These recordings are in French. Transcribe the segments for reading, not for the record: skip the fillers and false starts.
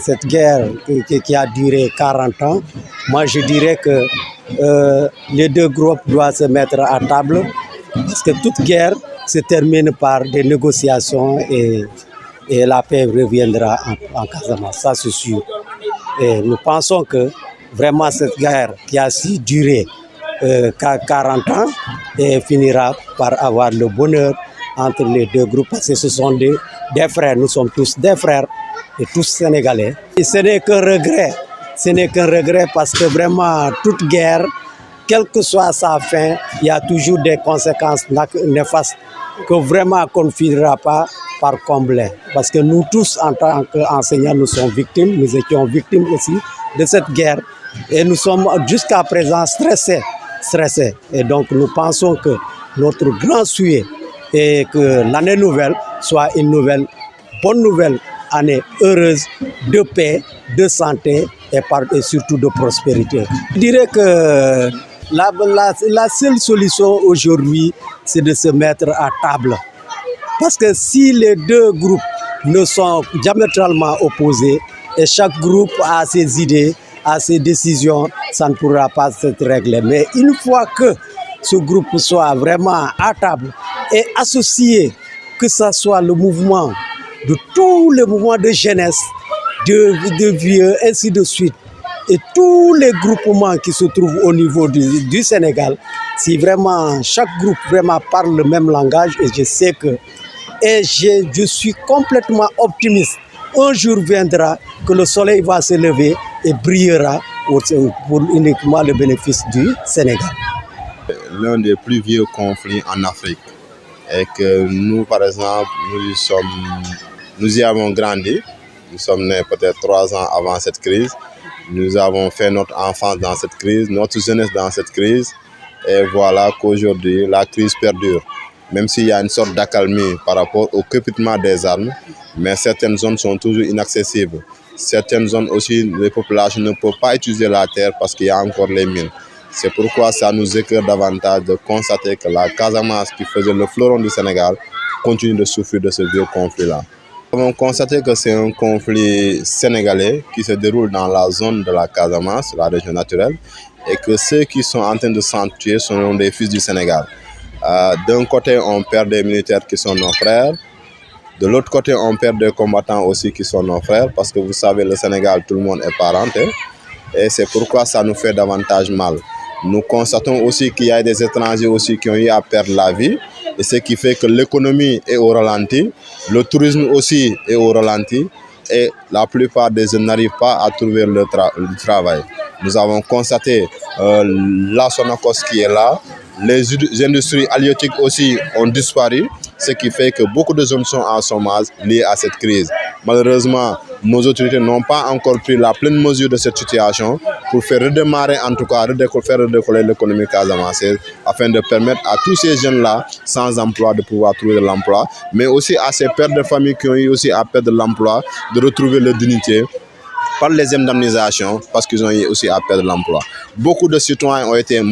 cette guerre qui a duré 40 ans, moi je dirais que les deux groupes doivent se mettre à table parce que toute guerre se termine par des négociations et la paix reviendra en Casamance, ça c'est sûr. Et nous pensons que vraiment cette guerre qui a si duré 40 ans et finira par avoir le bonheur entre les deux groupes parce que ce sont des frères, nous sommes tous des frères et tous sénégalais. Et ce n'est qu'un regret parce que vraiment toute guerre, quelle que soit sa fin, il y a toujours des conséquences néfastes que vraiment qu'on ne finira pas par combler. Parce que nous tous, en tant qu'enseignants, nous sommes victimes, nous étions victimes aussi de cette guerre et nous sommes jusqu'à présent stressés. Et donc nous pensons que notre grand souhait est que l'année nouvelle soit une bonne nouvelle année heureuse de paix, de santé et surtout de prospérité. Je dirais que la seule solution aujourd'hui, c'est de se mettre à table. Parce que si les deux groupes ne sont diamétralement opposés et chaque groupe a ses idées, a ses décisions, ça ne pourra pas se régler. Mais une fois que ce groupe soit vraiment à table et associé, que ce soit le mouvement de tous les mouvements de jeunesse, de vieux, ainsi de suite, et tous les groupements qui se trouvent au niveau du Sénégal, si vraiment chaque groupe vraiment parle le même langage, et je sais que je suis complètement optimiste. Un jour viendra que le soleil va se lever et brillera pour uniquement le bénéfice du Sénégal. L'un des plus vieux conflits en Afrique. Et que nous, par exemple, nous y avons grandi. Nous sommes nés peut-être 3 ans avant cette crise. Nous avons fait notre enfance dans cette crise, notre jeunesse dans cette crise. Et voilà qu'aujourd'hui, la crise perdure. Même s'il y a une sorte d'accalmie par rapport au crépitement des armes, mais certaines zones sont toujours inaccessibles. Certaines zones aussi, les populations ne peuvent pas utiliser la terre parce qu'il y a encore les mines. C'est pourquoi ça nous écoeure davantage de constater que la Casamance, qui faisait le fleuron du Sénégal, continue de souffrir de ce vieux conflit-là. Nous avons constaté que c'est un conflit sénégalais qui se déroule dans la zone de la Casamance, la région naturelle, et que ceux qui sont en train de s'en tuer sont des fils du Sénégal. D'un côté, on perd des militaires qui sont nos frères. De l'autre côté, on perd des combattants aussi qui sont nos frères. Parce que vous savez, le Sénégal, tout le monde est parenté. Et c'est pourquoi ça nous fait davantage mal. Nous constatons aussi qu'il y a des étrangers aussi qui ont eu à perdre la vie. Et ce qui fait que l'économie est au ralenti. Le tourisme aussi est au ralenti. Et la plupart des jeunes n'arrivent pas à trouver le travail. Nous avons constaté la Sonacos qui est là. Les industries halieutiques aussi ont disparu, ce qui fait que beaucoup de jeunes sont en chômage liés à cette crise. Malheureusement, nos autorités n'ont pas encore pris la pleine mesure de cette situation pour faire redémarrer, en tout cas, faire redécoller l'économie casamançaise afin de permettre à tous ces jeunes-là sans emploi de pouvoir trouver de l'emploi, mais aussi à ces pères de famille qui ont eu aussi à perdre l'emploi de retrouver leur dignité par les indemnisations parce qu'ils ont eu aussi à perdre l'emploi. Beaucoup de citoyens ont été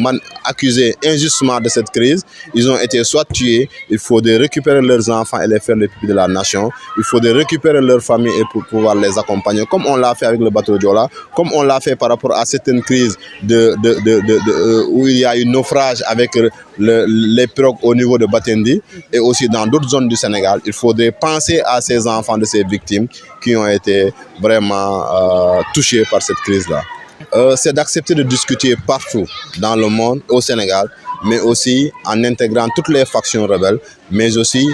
accusés injustement de cette crise. Ils ont été soit tués, il faut récupérer leurs enfants et les faire les pupilles de la nation. Il faut récupérer leurs familles et pour pouvoir les accompagner, comme on l'a fait avec le bateau Joola, comme on l'a fait par rapport à certaines crises où il y a eu naufrage avec les pirogues au niveau de Batendi et aussi dans d'autres zones du Sénégal. Il faudrait penser à ces enfants de ces victimes qui ont été vraiment touchés par cette crise-là. C'est d'accepter de discuter partout dans le monde, au Sénégal, mais aussi en intégrant toutes les factions rebelles, mais aussi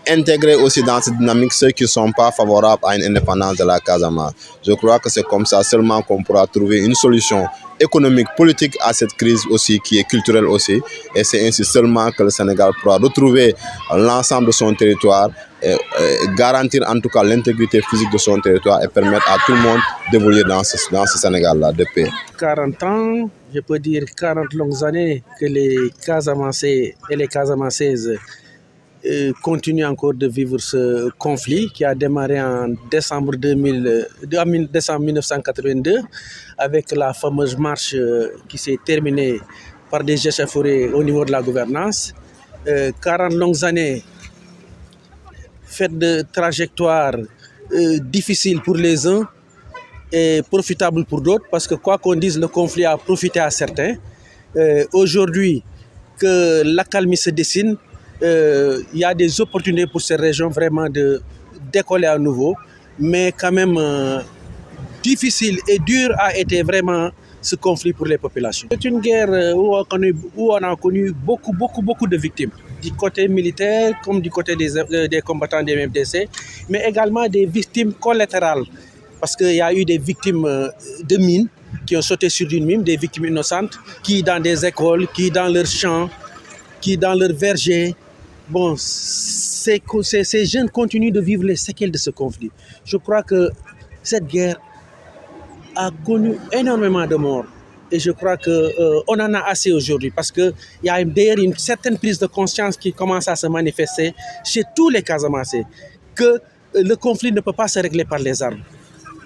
intégrer aussi dans cette dynamique ceux qui ne sont pas favorables à une indépendance de la Casamance. Je crois que c'est comme ça seulement qu'on pourra trouver une solution économique, politique à cette crise aussi, qui est culturelle aussi. Et c'est ainsi seulement que le Sénégal pourra retrouver l'ensemble de son territoire, et garantir en tout cas l'intégrité physique de son territoire et permettre à tout le monde d'évoluer dans ce Sénégal-là de paix. 40 ans, je peux dire 40 longues années que les Casamancais et les Casamancaises continuent encore de vivre ce conflit qui a démarré en décembre 1982 avec la fameuse marche qui s'est terminée par des échauffourées au niveau de la gouvernance. 40 longues années faites de trajectoires difficiles pour les uns et profitable pour d'autres, parce que quoi qu'on dise, le conflit a profité à certains. Aujourd'hui, que l'accalmie se dessine, il y a des opportunités pour ces régions vraiment de décoller à nouveau, mais quand même difficile et dur a été vraiment ce conflit pour les populations. C'est une guerre où on a connu beaucoup de victimes, du côté militaire comme du côté des combattants des MFDC, mais également des victimes collatérales, parce qu'il y a eu des victimes de mines qui ont sauté sur une mine, des victimes innocentes, qui dans des écoles, qui dans leurs champs, qui dans leurs vergers. Bon, ces jeunes continuent de vivre les séquelles de ce conflit. Je crois que cette guerre a connu énormément de morts. Et je crois qu'on en a assez aujourd'hui, parce qu'il y a d'ailleurs une certaine prise de conscience qui commence à se manifester chez tous les Casamassés, que le conflit ne peut pas se régler par les armes.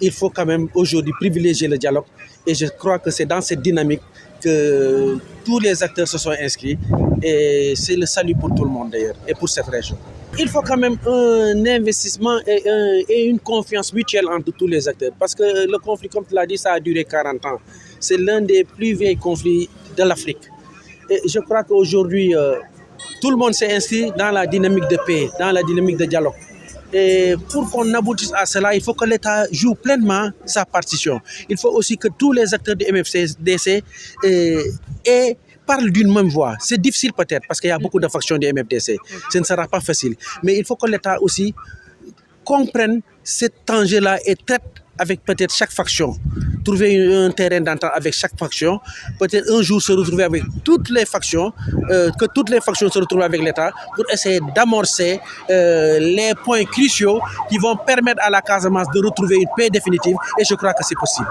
Il faut quand même aujourd'hui privilégier le dialogue, et je crois que c'est dans cette dynamique que tous les acteurs se sont inscrits, et c'est le salut pour tout le monde d'ailleurs et pour cette région. Il faut quand même un investissement et une confiance mutuelle entre tous les acteurs, parce que le conflit, comme tu l'as dit, ça a duré 40 ans. C'est l'un des plus vieux conflits de l'Afrique. Et je crois qu'aujourd'hui, tout le monde s'est inscrit dans la dynamique de paix, dans la dynamique de dialogue. Et pour qu'on aboutisse à cela, il faut que l'État joue pleinement sa partition. Il faut aussi que tous les acteurs du MFDC parlent d'une même voix. C'est difficile peut-être parce qu'il y a beaucoup de factions du MFDC. Ce ne sera pas facile. Mais il faut que l'État aussi comprenne cet enjeu-là et traite avec peut-être chaque faction. Trouver un terrain d'entente avec chaque faction. Peut-être un jour se retrouver avec toutes les factions, que toutes les factions se retrouvent avec l'État pour essayer d'amorcer les points cruciaux qui vont permettre à la Casamance de retrouver une paix définitive. Et je crois que c'est possible.